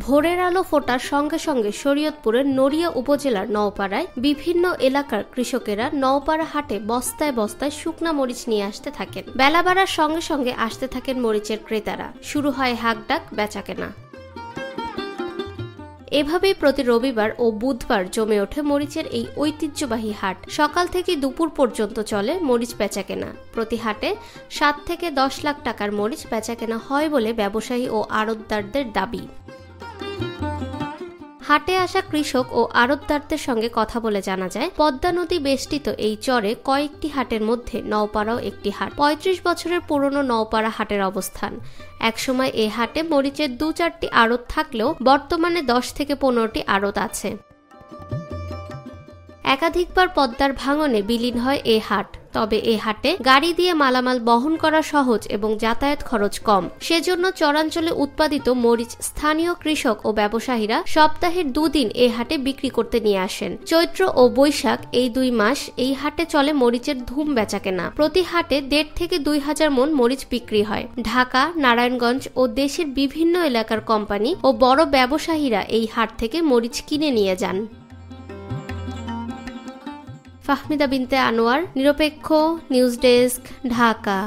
ভোরের আলো ফোটার সঙ্গে সঙ্গে শরীয়তপুরের নড়িয়া উপজেলার নওপাড়ায় বিভিন্ন এলাকার কৃষকেরা নওপাড়া হাটে বস্তায় বস্তায় শুকনা মরিচ নিয়ে আসতে থাকেন। বেলা বাড়ার সঙ্গে সঙ্গে আসতে থাকেন মরিচের ক্রেতারা। শুরু হয় হাঁকডাক, বেচাকেনা। এভাবেই প্রতি রবিবার ও বুধবার জমে ওঠে মরিচের এই ঐতিহ্যবাহী হাট। সকাল থেকে দুপুর পর্যন্ত চলে মরিচ বেচাকেনা। প্রতি হাটে 7 থেকে 10 লাখ টাকার মরিচ বেচাকেনা হয় বলে ব্যবসায়ী ও আড়তদারদের দাবি। হাটে আসা কৃষক ও আড়তদারদের সঙ্গে কথা বলে জানা যায়, পদ্মা নদী বেষ্টিত এই চরে কয়েকটি হাটের মধ্যে নওপাড়াও একটি হাট। 35 বছরের পুরনো নওপাড়া হাটের অবস্থান। একসময় এই হাটে মরিচের 2-4টি আড়ত থাকলেও বর্তমানে 10 থেকে 15টি আড়ত আছে। একাধিকবার পদ্মার ভাঙনে বিলীন হয় এই হাট। তবে এই হাটে গাড়ি দিয়ে মালামাল বহন করা সহজ এবং যাতায়াত খরচ কম। সেজন্য চরাঞ্চলে উৎপাদিত মরিচ স্থানীয় কৃষক ও ব্যবসায়ীরা সপ্তাহের 2 দিন এই হাটে বিক্রি করতে নিয়ে আসেন। চৈত্র ও বৈশাখ এই 2 মাস এই হাটে চলে মরিচের ধুম বেচাকেনা। প্রতি হাটে 1.5 থেকে 2 হাজার মন মরিচ বিক্রি হয়। ঢাকা, নারায়ণগঞ্জ ও দেশের বিভিন্ন এলাকার কোম্পানি ও বড় ব্যবসায়ীরা এই হাট থেকে মরিচ কিনে নিয়ে যান। ফাহমিদা বিনতে আনোয়ার, নিরপেক্ষ নিউজ ডেস্ক, ঢাকা।